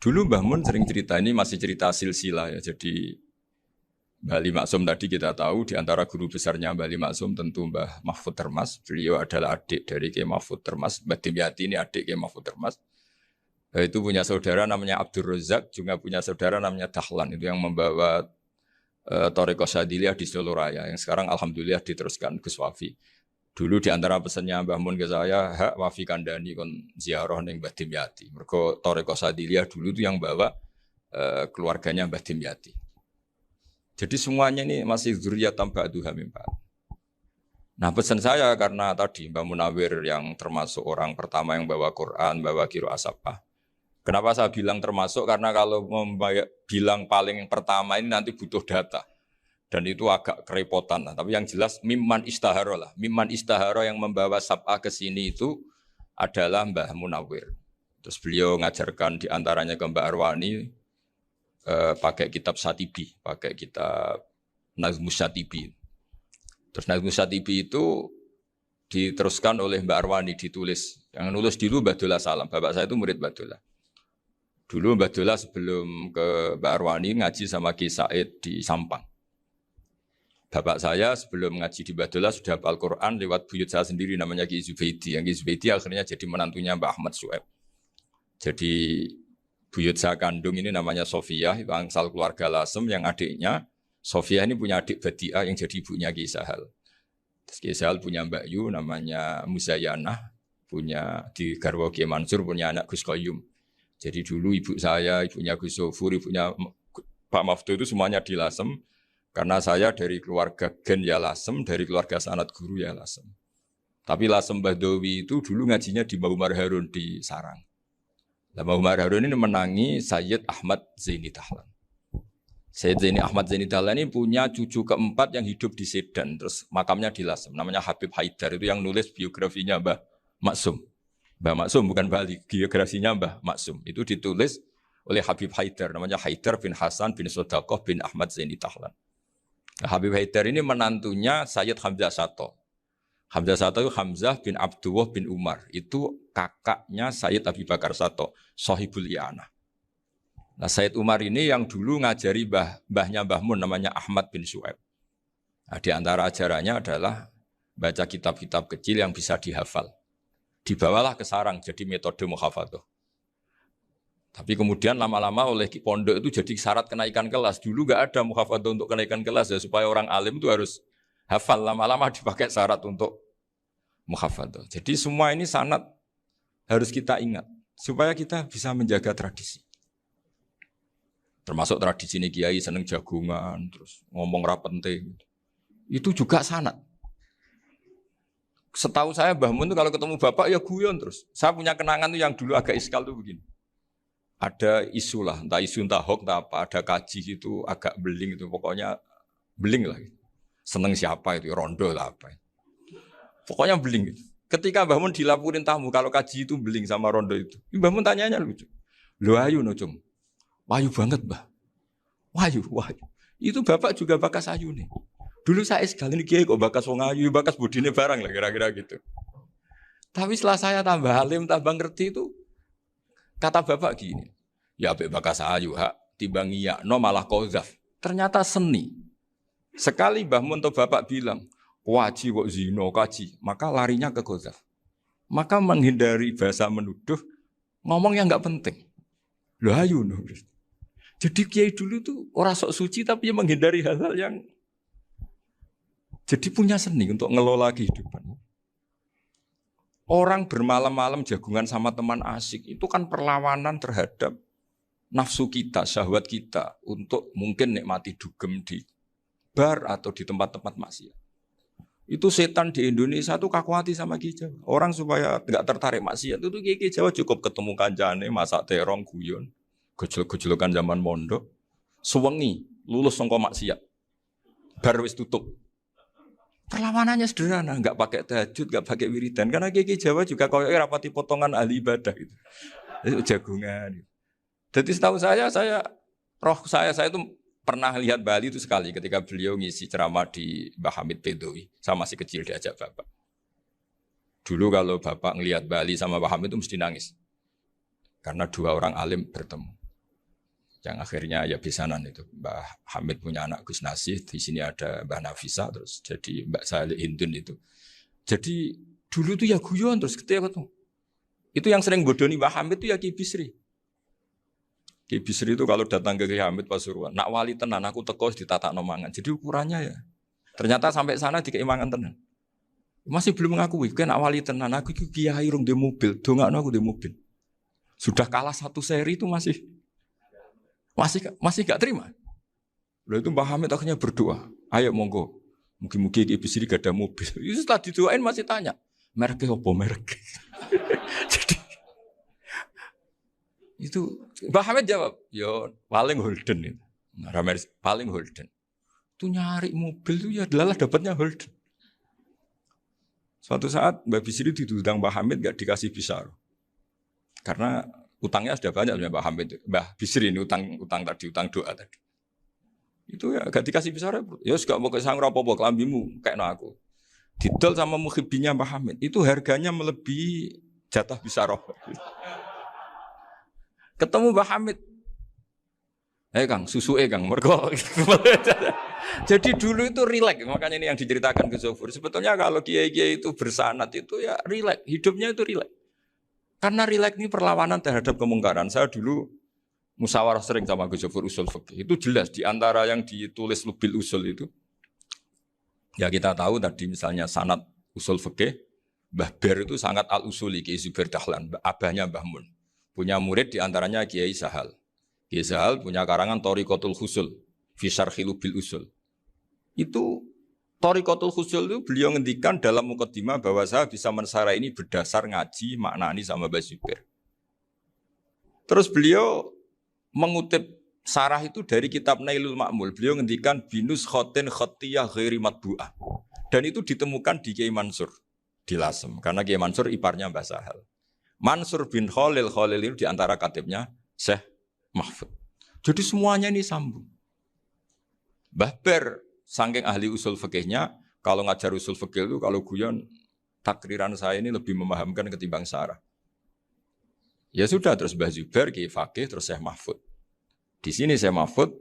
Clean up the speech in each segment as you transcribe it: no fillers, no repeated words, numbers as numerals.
Dulu Mbah Mun sering cerita, ini masih cerita silsilah ya. Jadi Mbah Ali Maksum tadi kita tahu di antara guru besarnya Mbah Ali Maksum tentu Mbah Mahfud Termas. Beliau adalah adik dari Kiai Mahfud Termas. Mbah Dimyati ini adik Kiai Mahfud Termas. Itu punya saudara namanya Abdul Razak, juga punya saudara namanya Dahlan. Itu yang membawa Thariqah Syadziliyah di Solo Raya. Yang sekarang alhamdulillah diteruskan Gus Wafi. Dulu di antara pesannya Mbah Mun ke saya, hak Wafi kandani kon ziarah ning Mbah Dimyati. Mergo Thariqah Syadziliyah dulu itu yang bawa keluarganya Mbah Dimyati. Jadi semuanya ini masih dzurriyyatan ba'duha min ba'd. Nah, pesan saya karena tadi Mbah Munawir yang termasuk orang pertama yang bawa Quran, bawa Qiraah Sabah. Kenapa saya bilang termasuk? Karena kalau bilang paling pertama ini nanti butuh data. Dan itu agak kerepotan lah. Tapi yang jelas mimman istahara lah. Mimman istahara yang membawa Sab'ah ke sini itu adalah Mbah Munawir. Terus beliau ngajarkan diantaranya ke Mbak Arwani pakai kitab Satibi, pakai kitab Nazmus Satibi. Terus Nazmus Satibi itu diteruskan oleh Mbak Arwani, ditulis. Yang nulis dulu Mbak Dola Salam. Bapak saya itu murid Mbak Dola. Dulu Mbak Dola sebelum ke Mbak Arwani ngaji sama Ki Said di Sampang. Bapak saya sebelum ngaji di Badola sudah hafal Quran lewat buyut saya sendiri namanya Ki Zubaidi. Yang Ki Zubaidi akhirnya jadi menantunya Mbak Ahmad Su'eb. Jadi buyut saya kandung ini namanya Sofiyah, bangsal keluarga Lasem yang adiknya. Sofiyah ini punya adik Badi'ah yang jadi ibunya Ki Sahal. Terus Ki Sahal punya Mbak Yu namanya Muzayanah. Punya di Garwo Ki Mansur punya anak Gus Qayyum. Jadi dulu ibu saya, ibunya Gus Sofur, ibunya Pak Maftu itu semuanya di Lasem. Karena saya dari keluarga Gen ya Lasem, dari keluarga sanad guru ya Lasem. Tapi Lasem Bahdawi itu dulu ngajinya di Mbah Umar Harun di Sarang. Nah, Mbah Umar Harun ini menangi Sayyid Ahmad Zaini Dahlan. Sayyid Zaini Ahmad Zaini Dahlan ini punya cucu keempat yang hidup di Sedan. Terus makamnya di Lasem, namanya Habib Haidar. Itu yang nulis biografinya Mbah Maksum. Mbah Maksum bukan Bali, biografinya Mbah Maksum. Itu ditulis oleh Habib Haidar, namanya Haidar bin Hasan bin Sodaqoh bin Ahmad Zaini Dahlan. Nah, Habib Haidar ini menantunya Sayyid Hamzah Sato. Hamzah Sato itu Hamzah bin Abdullah bin Umar. Itu kakaknya Sayyid Abi Bakar Sato, Sohibul I'anah. Nah, Sayyid Umar ini yang dulu ngajari mbahnya Mbah Mun namanya Ahmad bin Su'aib. Nah, di antara ajarannya adalah baca kitab-kitab kecil yang bisa dihafal. Dibawalah ke sarang jadi metode muhafadzah. Tapi kemudian lama-lama oleh pondok itu jadi syarat kenaikan kelas. Dulu nggak ada muhafadzah untuk kenaikan kelas ya, supaya orang alim itu harus hafal. Lama-lama dipakai syarat untuk muhafadzah. Jadi semua ini sanad harus kita ingat supaya kita bisa menjaga tradisi. Termasuk tradisi ini kiai seneng jagungan, terus ngomong ra penting. Itu juga sanad. Setahu saya Mbah Mun itu kalau ketemu bapak ya guyon terus. Saya punya kenangan tuh yang dulu agak iskal tuh begini. Ada isu lah, entah isu entah hoax entah apa, ada kaji itu agak beling itu, pokoknya beling lah. Seneng siapa itu, rondo lah apa. Pokoknya beling gitu. Ketika Mbah Mun dilaporin tamu kalau kaji itu beling sama rondo itu, Mbah Mun tanyanya lucu. Lho ayu no cum, wayu banget Mbah. Wayu. Itu bapak juga bakas ayu nih. Dulu saya sekali ini kiai kok bakas wong ayu, bakas budine barang lah kira-kira gitu. Tapi setelah saya tambah alim, tambah ngerti itu, kata bapak gini, ya apik bakas ayu hak timbang iya no malah qadzaf. Ternyata seni. Sekali Mbah Mun atau bapak bilang, "Waji kok zina kaji," maka larinya ke qadzaf. Maka menghindari bahasa menuduh, ngomong yang enggak penting. Lho ayu no. Jadi kiai dulu tuh orang sok suci tapi menghindari hal-hal yang jadi punya seni untuk ngelola kehidupan. Orang bermalam-malam jagungan sama teman asik itu kan perlawanan terhadap nafsu kita, syahwat kita untuk mungkin nikmati dugem di bar atau di tempat-tempat maksiat. Itu setan di Indonesia tuh kakuati sama Ki Jawa. Orang supaya tidak tertarik maksiat itu Ki Jawa cukup ketemu kancane masak terong guyon, gejol-gejolokan zaman mondok, suwengi lulus sangka maksiat. Bar wis tutup. Perlawanannya sederhana, enggak pakai tahajud, enggak pakai wiridan. Karena Ki Jawa juga koyoke rapati potongan ahli ibadah gitu. Itu jagungan. Gitu. Jadi setahu saya itu pernah lihat Bali itu sekali ketika beliau ngisi ceramah di Mbah Hamid Bedowi. Saya masih kecil diajak bapak. Dulu kalau bapak ngelihat Bali sama Mbah Hamid itu mesti nangis. Karena dua orang alim bertemu. Yang akhirnya ya besanan itu. Mbah Hamid punya anak Gus Nasih, di sini ada Mbah Nafisa, terus jadi Mbak Salih Hindun itu. Jadi dulu tuh ya guyon terus ketika ketemu. Itu yang sering bodoni Mbah Hamid itu ya Ki Bisri. Ki Bisri itu kalau datang ke Ki Hamid Pasuruan, nak wali tenan aku teko ditata nomangan. Jadi ukurannya ya. Ternyata sampai sana dikeimangan tenan. Masih belum mengakui, kan nak wali tenan aku itu kiai rung di mobil, dongakno aku di mobil. Sudah kalah satu seri itu masih gak terima. Lalu itu Mbah Hamid akhirnya berdoa, ayo monggo, mungkin-mungkin Ki Bisri gak ada mobil. Itu setelah didoain masih tanya, mereknya apa merek? Jadi itu Mbah Hamid jawab, yo paling Holden itu, paling Holden. Itu nyari mobil itu ya adalah dapatnya Holden. Suatu saat Mbah Bisri diundang Mbah Hamid gak dikasih Bisar, karena utangnya sudah banyak Mbah Hamid, Mbah Bisri ini utang tadi, utang doa tadi. Itu ya gak dikasih Bisar, ya gak mau kesang apa-apa kelambimu kayak aku. Didol sama muhibbinya Mbah Hamid, itu harganya melebihi jatah Bisar. Ketemu Mbah Hamid, Kang, susu Kang, mergo. Jadi dulu itu rileks, makanya ini yang diceritakan ke Zofur. Sebetulnya kalau kiai-kiai itu bersanat itu ya rileks, hidupnya itu rileks. Karena rileks ini perlawanan terhadap kemungkaran. Saya dulu musyawarah sering sama Gus Zofur usul fikih. Itu jelas di antara yang ditulis Lubil Usul itu. Ya kita tahu tadi misalnya sanad usul fikih, Mbah Ber itu sangat al-usuli Kiai Zubair Dahlan, abahnya Mbah Mun. Punya murid di antaranya Kiai Sahal. Kiai Sahal punya karangan Thariqatul Husul fi Syarhi Lubil Usul. Itu Thariqatul Husul itu beliau ngendikan dalam mukaddimah bahwa saya bisa mensarai ini berdasar ngaji maknani sama Mbah Zubair. Terus beliau mengutip sarah itu dari kitab Nailul Ma'mul. Beliau ngendikan binus khotin khotiyah ghairi matbu'ah. Dan itu ditemukan di Kiai Mansur di Lasem. Karena Kiai Mansur iparnya Mbah Sahal. Mansur bin Khalil itu di antara katibnya Syekh Mahfud. Jadi semuanya ini sambung. Mbah Ber saking ahli usul fikihnya, kalau ngajar usul fikih itu kalau guyon takriran saya ini lebih memahamkan ketimbang sarah. Ya sudah terus Mbah Zubair Kiai Fakih terus Syekh Mahfud. Di sini Syekh Mahfud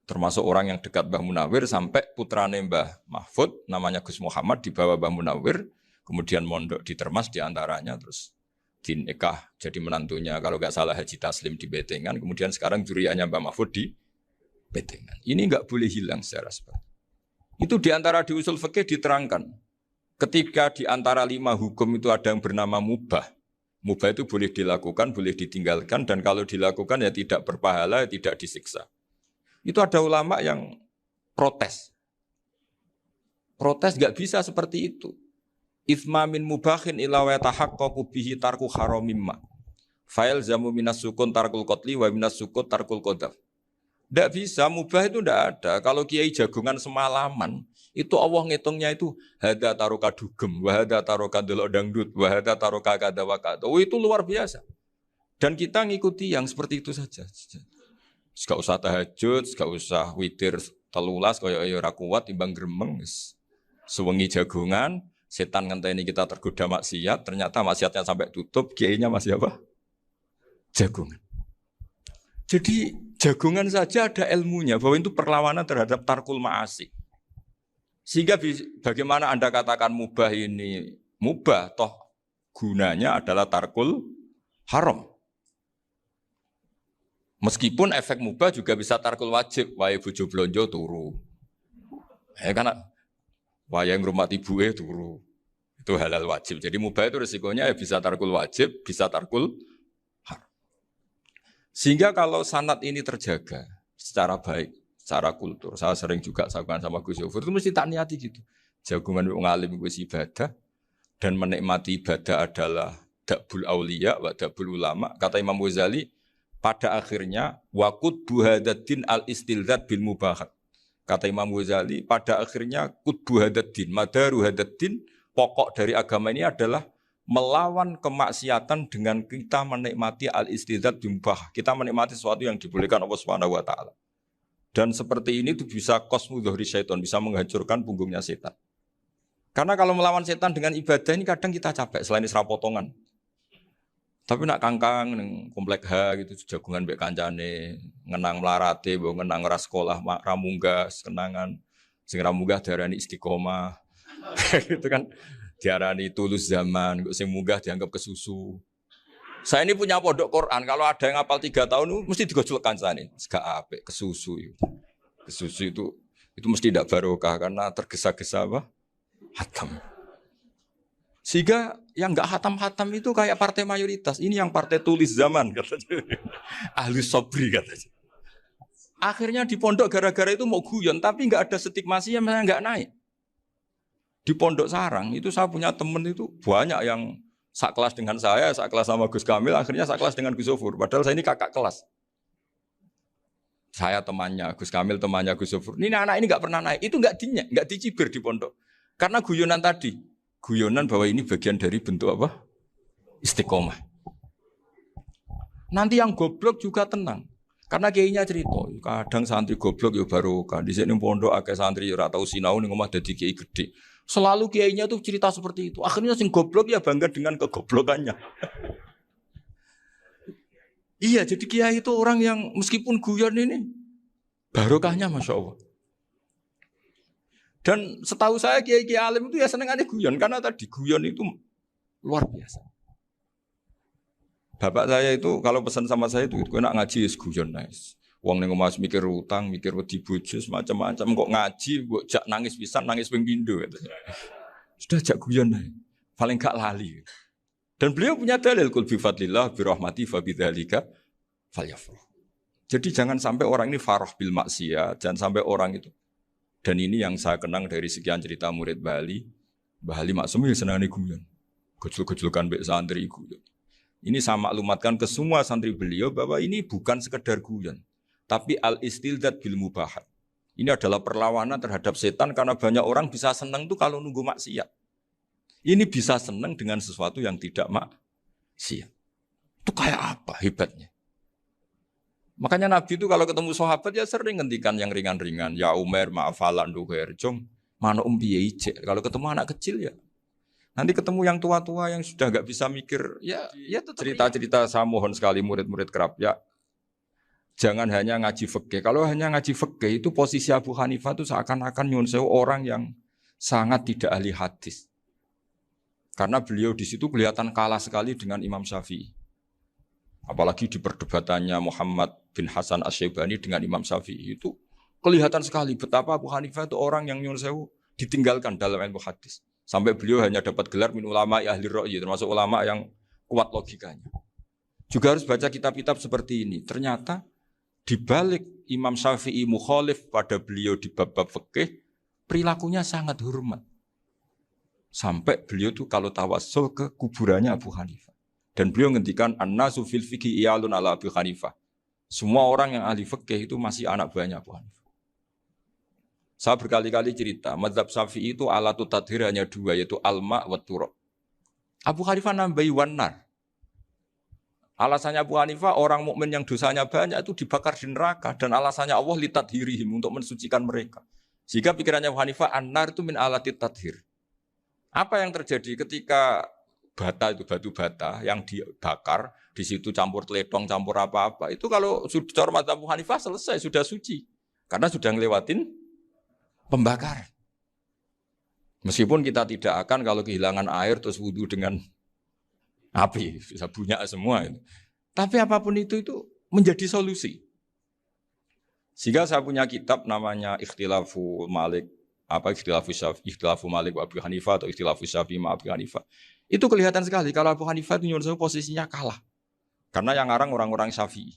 termasuk orang yang dekat Mbah Munawir sampai putrane Mbah Mahfud namanya Gus Muhammad dibawa Mbah Munawir, kemudian mondok di Termas di antaranya terus dinikah jadi menantunya kalau nggak salah Haji Taslim di Betengan, kemudian sekarang juriannya Mbah Mahfud di Betengan. Ini nggak boleh hilang secara seperti itu. Di antara di usul fikih diterangkan ketika di antara 5 hukum itu ada yang bernama mubah. Mubah itu boleh dilakukan, boleh ditinggalkan, dan kalau dilakukan ya tidak berpahala, tidak disiksa. Itu ada ulama yang protes. Protes nggak bisa seperti itu. Ithma min mubahin ila wa tahaqqaqu bihi tarku haramimma. Fa'il zamu minas sukun tarkul qatli wa minas sukut tarkul qadaf. Tidak bisa, mubah itu tidak ada. Kalau kiai jagungan semalaman, itu Allah ngitungnya itu hada taroka dugem, wahada taroka delok dangdut, wahada taroka kada wakada. Oh itu luar biasa. Dan kita ngikuti yang seperti itu saja. Gak usah tahajud, gak usah witir telulas, kaya ora kuat timbang gremeng. Sewengi jagungan, setan ngenteni kita tergoda maksiat, ternyata maksiatnya sampai tutup, kiainya masih apa? Jagungan. Jadi jagungan saja ada ilmunya bahwa itu perlawanan terhadap tarkul ma'asi. Sehingga bagaimana Anda katakan mubah ini mubah, toh gunanya adalah tarkul haram. Meskipun efek mubah juga bisa tarkul wajib, wae bojo blonjo turu. Karena wae ngrumati ibuke turu. Itu halal wajib. Jadi mubah itu resikonya ya bisa tarkul wajib, bisa tarkul haram. Sehingga kalau sanad ini terjaga secara baik, secara kultur, saya sering juga sakuan sama Gus Zofur, itu mesti tak niati gitu. Jagungan wong alim wis ibadah dan menikmati ibadah adalah dabul auliya wa dabul ulama. Kata Imam Ghazali, pada akhirnya waqud buhadatin al-istilzat bil mubahat. Kata Imam Ghazali, pada akhirnya qutbu hadaddin, madaru hadaddin, pokok dari agama ini adalah melawan kemaksiatan dengan kita menikmati al-istidzat bimubah. Kita menikmati sesuatu yang dibolehkan Allah Subhanahu wa taala. Dan seperti ini itu bisa qasmu dhuhri syaitan, bisa menghancurkan punggungnya setan. Karena kalau melawan setan dengan ibadah ini kadang kita capek selain isra potongan. Tapi nak kangkang neng komplek H gitu jagungan mbek kancane, ngenang melarate, mbok ngenang ora sekolah ramunggah, kenangan sing ramunggah diarani istiqomah. Gitu kan diarani tulus zaman, kok sing munggah dianggap kesusu. Saya ini punya pondok Quran, kalau ada yang hafal 3 tahun mesti digojolkan sana. Gak apik kesusu itu. Kesusu itu mesti tidak barokah karena tergesa-gesa apa? Hatam. Sehingga yang nggak hatam-hatam itu kayak partai mayoritas. Ini yang partai tulis zaman katanya. Ahli sobri katanya. Akhirnya di pondok gara-gara itu mau guyon, tapi nggak ada stigmasi yang nggak naik. Di pondok sarang itu saya punya temen itu banyak yang sekelas dengan saya, sekelas sama Gus Kamil, akhirnya sekelas dengan Gus Sofur. Padahal saya ini kakak kelas. Saya temannya, Gus Kamil temannya Gus Sofur. Ini anak ini nggak pernah naik. Itu nggak dicibir di pondok. Karena guyonan tadi. Guyonan bahwa ini bagian dari bentuk apa? Istiqomah. Nanti yang goblok juga tenang. Karena kiainya cerita, kadang santri goblok ya barokah. Di sini pondok akeh santri ora tau sinau ning omah dadi kiai gede. Selalu kiainya tuh cerita seperti itu. Akhirnya sing goblok ya bangga dengan kegoblokannya. Iya, jadi kiai itu orang yang meskipun guyon ini barokahnya Masya Allah. Dan setahu saya kiai-kiai alim itu ya senengannya guyon karena tadi guyon itu luar biasa. Bapak saya itu kalau pesan sama saya itu enak ngaji is guyon nice. Wong ning omah mikir utang, mikir wedi bojo macam-macam kok ngaji mbok jak nangis pisan, nangis ping pindho katanya. Sudah jak guyon nice. Paling gak lali. Dan beliau punya dalil kul bi fadlillah bi rahmati fa bidzalika falyafrah. Jadi jangan sampai orang ini farah bil maksiat, jangan sampai orang itu. Dan ini yang saya kenang dari sekian cerita murid Bali. Mbah Ali Maksum ya senangane guyon. Gojol-gojolkan mbek santri guyon. Ini saya maklumatkan ke semua santri beliau bahwa ini bukan sekedar guyon, tapi al-istildad bil mubahat. Ini adalah perlawanan terhadap setan karena banyak orang bisa senang tuh kalau nunggu maksiat. Ini bisa senang dengan sesuatu yang tidak maksiat. Itu kayak apa hebatnya? Makanya Nabi itu kalau ketemu sahabat ya sering ngendikan yang ringan-ringan. Ya Umar, ma'afalan duher, jong, mana piye ijek. Kalau ketemu anak kecil ya. Nanti ketemu yang tua-tua yang sudah enggak bisa mikir, ya cerita-cerita saya mohon sekali murid-murid kerap ya. Jangan hanya ngaji fikih. Kalau hanya ngaji fikih itu posisi Abu Hanifah itu seakan-akan nyuwun sewu orang yang sangat tidak ahli hadis. Karena beliau di situ kelihatan kalah sekali dengan Imam Syafi'i. Apalagi di perdebatannya Muhammad bin Hasan Asy-Syaibani dengan Imam Syafi'i itu kelihatan sekali betapa Abu Hanifah itu orang yang nyuwun sewu ditinggalkan dalam ilmu hadis. Sampai beliau hanya dapat gelar min ulama ahli ra'yi, termasuk ulama yang kuat logikanya. Juga harus baca kitab-kitab seperti ini. Ternyata di balik Imam Syafi'i mukhalif pada beliau di bab-bab fikih, perilakunya sangat hormat. Sampai beliau tuh kalau tawassul ke kuburannya Abu Hanifah. Dan beliau ngendikan an-nasu fil fiqhi iyalun ala Abu Hanifah. Semua orang yang ahli fikih itu masih anak buahnya Abu Hanifah. Saya berkali-kali cerita, mazhab Syafi'i itu alatut tadhir hanya dua, yaitu al-ma' wa turab. Abu Hanifah nambahi wanar. Alasannya Abu Hanifah, orang mukmin yang dosanya banyak itu dibakar di neraka. Dan alasannya Allah litadhirihim, untuk mensucikan mereka. Sehingga pikirannya Abu Hanifah, an-nar itu min alatit tadhir. Apa yang terjadi ketika bata itu batu bata yang dibakar, di situ campur teletong, campur apa-apa. Itu kalau sudah mazhab Abu Hanifah selesai, sudah suci. Karena sudah ngelewatin pembakaran. Meskipun kita tidak akan kalau kehilangan air terus wudu dengan api, bisa bunyak semua itu. Tapi apapun itu menjadi solusi. Sehingga saya punya kitab namanya Ikhtilafu Malik, Ikhtilafu Malik wa Abu Hanifah atau Ikhtilafu Syafi'i ma Abu Hanifah. Itu kelihatan sekali kalau Abu Hanifah itu nyuruh posisinya kalah. Karena yang ngarang orang-orang Syafi'i.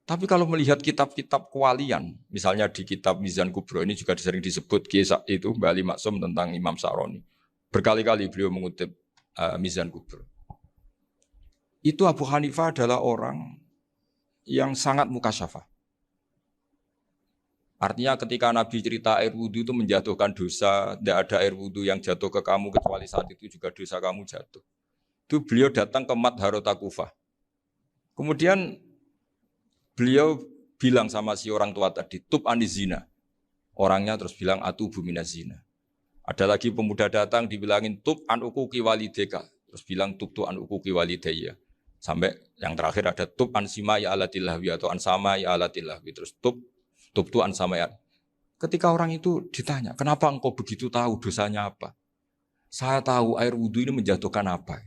Tapi kalau melihat kitab-kitab kewalian, misalnya di kitab Mizan Kubro ini juga sering disebut kisah itu Mbah Ali Maksum tentang Imam Sa'roni. Berkali-kali beliau mengutip Mizan Kubro. Itu Abu Hanifah adalah orang yang sangat mukasyafah. Artinya ketika Nabi cerita air wudu itu menjatuhkan dosa, tidak ada air wudu yang jatuh ke kamu kecuali saat itu juga dosa kamu jatuh. Itu beliau datang ke Madharota Kufah. Kemudian beliau bilang sama si orang tua tadi, tub anizina. Orangnya terus bilang atubu minazina. Ada lagi pemuda datang dibilangin tub an ukuki walideka. Terus bilang tub tu an ukuki walidayya. Sampai yang terakhir ada tub ansima ya alatilahwi atau ansama ya alatilahwi. Terus tub tu ansama ya. Ketika orang itu ditanya, kenapa engkau begitu tahu dosanya apa? Saya tahu air wudhu ini menjatuhkan apa.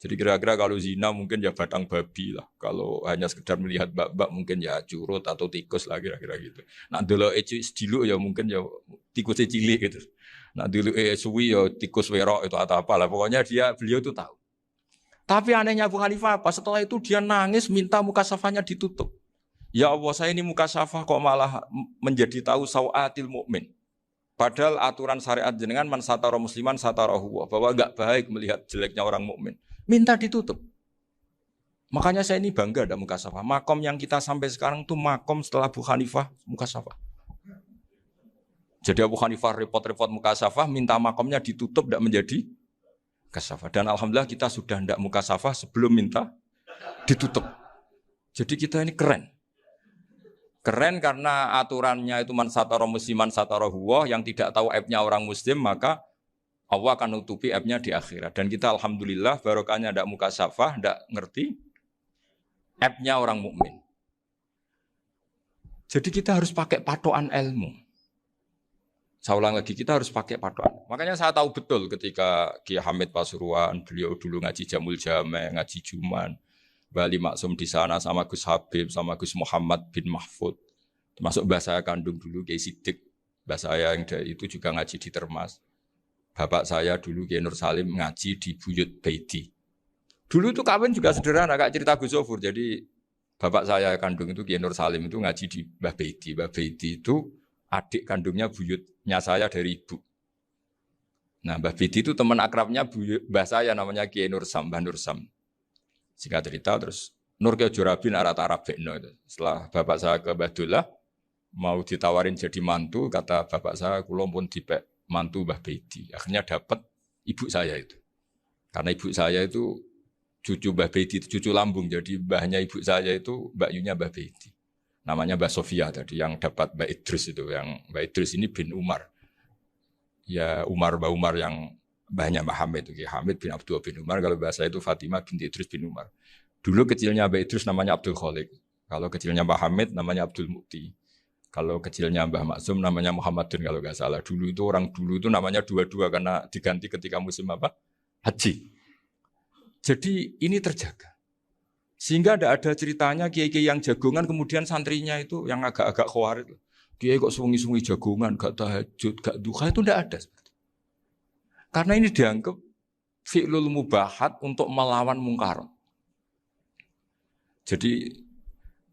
Jadi kira-kira kalau zina mungkin ya batang babi lah. Kalau hanya sekedar melihat bak-bak mungkin ya curut atau tikus lah kira-kira gitu. Nak dulu dulu ya mungkin ya tikusnya cilik gitu. Nak dulu suwi ya tikus werok itu atau apalah. Pokoknya beliau itu tahu. Tapi anehnya Abu Hanifah apa? Setelah itu dia nangis minta mukasafahnya ditutup. Ya Allah, saya ini mukasafah kok malah menjadi tahu sawatil mukmin. Padahal aturan syariat jenengan man satara musliman satarahu, bahwa enggak baik melihat jeleknya orang mukmin. Minta ditutup. Makanya saya ini bangga ada mukasafah. Makom yang kita sampai sekarang tuh makom setelah Abu Hanifah mukasafah. Jadi Abu Hanifah repot-repot mukasafah, minta makomnya ditutup tidak menjadi mukasafah. Dan alhamdulillah kita sudah tidak mukasafah sebelum minta ditutup. Jadi kita ini keren. Keren karena aturannya itu man satara musliman satara huwa, yang tidak tahu aibnya orang muslim maka Allah akan nutupi aibnya di akhirat. Dan kita alhamdulillah barokahnya tidak mukasafah, tidak ngerti aibnya orang mukmin. Jadi kita harus pakai patokan ilmu. Saya ulang lagi, kita harus pakai patokan. Makanya saya tahu betul ketika Kiai Hamid Pasuruan, beliau dulu ngaji Jamul Jame, ngaji Juman, Bali Maksum di sana sama Gus Habib, sama Gus Muhammad bin Mahfud. Termasuk mbah saya kandung dulu Kiai Sidik, mbah saya yang itu juga ngaji di Termas. Bapak saya dulu Kiai Nur Salim ngaji di Buyut Baiti. Dulu itu kawin juga sederhana, kayak cerita Gus Zofur. Jadi bapak saya kandung itu Kiai Nur Salim itu ngaji di Mbah Baiti. Mbah Baiti itu adik kandungnya buyutnya saya dari ibu. Nah Mbah Baiti itu teman akrabnya mbah saya namanya Kiai Nur Sam, Mbah Nur Sam. Singkat cerita terus Nur Kiai Jurabin Arab Bekno itu. Setelah bapak saya ke Badullah mau ditawarin jadi mantu, kata bapak saya kula pun dipek mantu Mbah Baiti. Akhirnya dapat ibu saya itu. Karena ibu saya itu cucu Mbah Baiti, cucu lambung. Jadi mbahnya ibu saya itu Mbak Yunya Mbah Baiti. Namanya Mbah Sofia tadi yang dapat Mbak Idris itu. Yang Mbak Idris ini bin Umar. Ya Mbah Umar yang mbahnya Mbah Hamid itu. Hamid bin Abdullah bin Umar. Kalau bahasa itu Fatimah binti Idris bin Umar. Dulu kecilnya Mbah Idris namanya Abdul Khalik. Kalau kecilnya Mbah Hamid namanya Abdul Mukti. Kalau kecilnya Mbah Maksum namanya Muhammadun kalau nggak salah. Dulu itu orang dulu itu namanya dua-dua karena diganti ketika musim apa? Haji. Jadi ini terjaga. Sehingga tidak ada ceritanya kiai-kiai yang jagongan kemudian santrinya itu yang agak-agak khawarit. Kiai kok sungi-sungi jagongan, gak tahajud, gak duha, itu tidak ada. Karena ini dianggap fi'lul mubahat untuk melawan mungkar. Jadi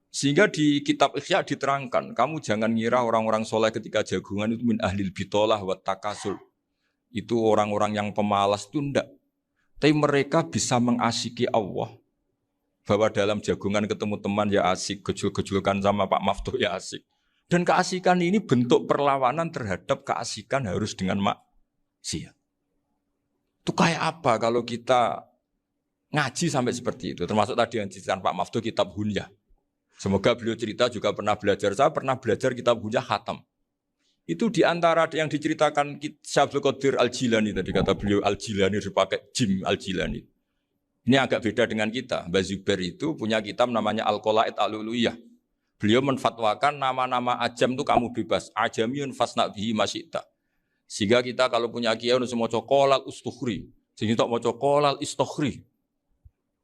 sehingga di kitab Ihya diterangkan, kamu jangan ngira orang-orang soleh ketika jagungan itu min ahlil bitolah wa takasul. Itu orang-orang yang pemalas itu enggak. Tapi mereka bisa mengasyiki Allah. Bahwa dalam jagungan ketemu teman ya asik, gejul-gejulkan sama Pak Maftuh ya asik. Dan keasikan ini bentuk perlawanan terhadap keasikan harus dengan maksiat. Itu kayak apa kalau kita ngaji sampai seperti itu. Termasuk tadi yang diceritakan Pak Maftuh kitab Hunyah. Semoga beliau cerita juga pernah belajar. Saya pernah belajar kitab Hunyah khatam. Itu diantara yang diceritakan Syabdul Qadir Al-Jilani. Tadi kata beliau Al-Jilani dipakai Jim Al-Jilani. Ini agak beda dengan kita. Mbah Zubair itu punya kitab namanya Al-Qolaid Al-Uluyah. Beliau menfatwakan nama-nama ajam itu kamu bebas. Ajamiyun fasna bihi masyita. Sehingga kita kalau punya kiai harus mau cokolal ustukhri. Sehingga tak mau cokolal istukhri.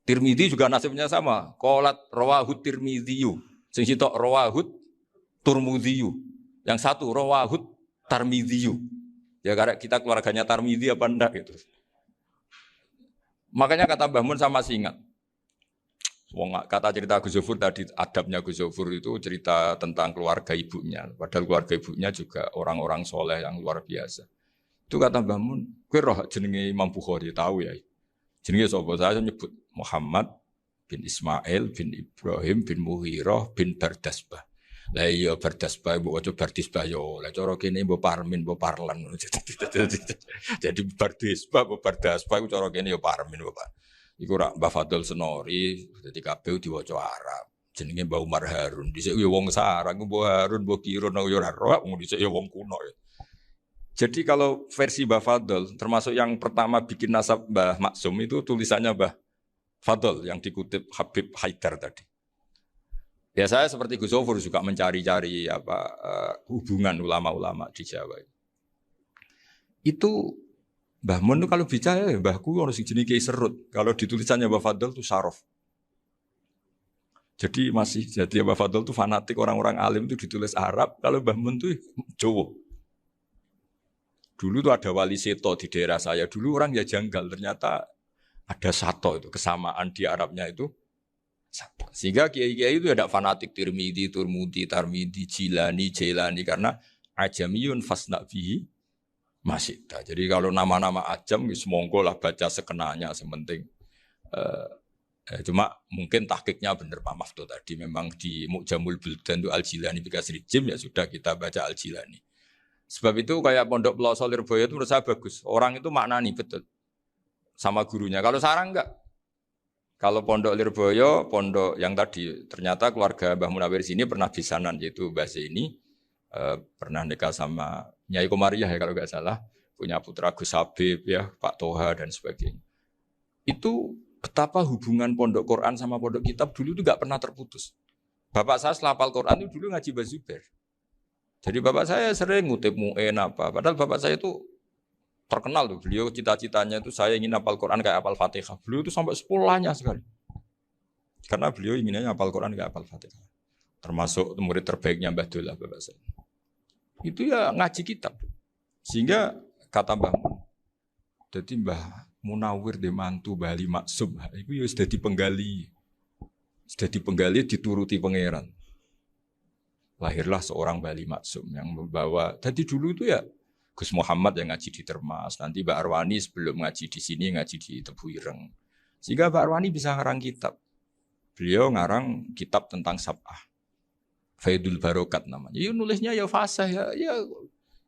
Tirmidzi juga nasibnya sama. Qolat rawahut Tirmidziyu. Sing sitok rawahut Turmudziyu. Yang satu rawahut Tarmidziyu. Ya karena kita keluarganya Tarmidzi apa enggak gitu. Makanya kata Mbah Mun sama masih ingat. Kata cerita Gus Zofur tadi, adabnya Gus Zofur itu cerita tentang keluarga ibunya. Padahal keluarga ibunya juga orang-orang soleh yang luar biasa. Itu kata Mbah Mun, kowe roh jenenge Imam Bukhari tahu ya. Jenenge sapa? Saya nyebut Muhammad bin Ismail bin Ibrahim bin Mughirah bin Bardasbah. Lah iya Bardasbah mbok waca Bardisbah yo. Lah cara kene mbok Parmin mbok Parlan. Jadi Bardisbah mbok Bardasbah iku cara kene yo Parmin mbok. Iku rak Mbah Fadl Senori dadi kabeh diwaca Arab. Jenenge Mbah Umar Harun. Dhisik yo wong sarang Mbah Harun mbok kira yo ora roh wong dhisik yo wong kuno ya. Jadi kalau versi Mbah Fadl termasuk yang pertama bikin nasab Mbah Maksum itu tulisannya Mbah Fadl yang dikutip Habib Haidar tadi. Ya saya seperti Gus Zofur juga mencari-cari hubungan ulama-ulama di Jawa. Itu Mbah Mun itu kalau bicara ya mbahku harus jenis Kiai Serut. Kalau ditulisannya Mbah Fadl itu Sarof. Jadi Mbah Fadl itu fanatik orang-orang alim itu ditulis Arab. Kalau Mbah Mun itu Jawa. Dulu tuh ada wali seto di daerah saya. Dulu orang ya janggal. Ternyata ada sato itu kesamaan di Arabnya itu. Sehingga kiai-kiai itu ada fanatik Tirmidzi, Turmudi, Tarmidi, Jilani, Jailani karena ajamiyun fasna bihi masita. Jadi kalau nama-nama ajam semongko lah baca sekenanya sementing. Cuma mungkin tahqiqnya benar Pak Maftu tadi memang di Mu'jamul Buldan itu Al-Jilani Bikasri Jim ya sudah kita baca Al-Jilani. Sebab itu kayak Pondok Pelosok Lirboyo itu menurut saya bagus. Orang itu maknani betul sama gurunya. Kalau sarang enggak. Kalau Pondok Lirboyo, pondok yang tadi ternyata keluarga Mbah Munawir sini pernah bisanan yaitu Mbah Zaini pernah nikah sama Nyai Komariah ya kalau nggak salah, punya putra Gus Habib ya, Pak Toha dan sebagainya. Itu betapa hubungan pondok Quran sama pondok kitab dulu itu nggak pernah terputus. Bapak saya setelah hafal Quran itu dulu ngaji Mbah Zubair. Jadi bapak saya sering ngutip mu'en apa, padahal bapak saya itu terkenal tuh, beliau cita-citanya itu saya ingin hafal Quran kayak hafal Fatihah. Beliau itu sampai sepulahnya sekali. Karena beliau inginnya hafal Quran kayak hafal Fatihah. Termasuk murid terbaiknya Mbah Dola bapak saya. Itu ya ngaji kitab. Sehingga kata Mbah Mun, jadi Mbah Munawir di mantu Bali Maksum, itu ya sudah dipenggali. Sudah dipenggali dituruti pangeran. Lahirlah seorang Bali Maksum yang membawa, jadi dulu itu ya Gus Muhammad yang ngaji di Termas, nanti Mbak Arwani sebelum ngaji di sini ngaji di Tebu Ireng. Sehingga Mbak Arwani bisa ngarang kitab. Beliau ngarang kitab tentang Sab'ah. Faidul Barokat namanya. Ya nulisnya ya fasih ya.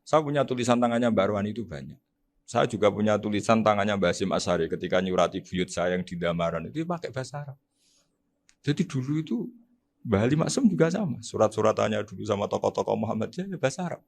Saya punya tulisan tangannya Mbak Arwani itu banyak. Saya juga punya tulisan tangannya Mbak Hasyim Asy'ari ketika nyurati buyut saya yang di Damaran itu pakai bahasa Arab. Jadi dulu itu Mbah Ali Maksum juga sama. Surat-suratannya dulu sama tokoh-tokoh Muhammadiyah ya bahasa Arab.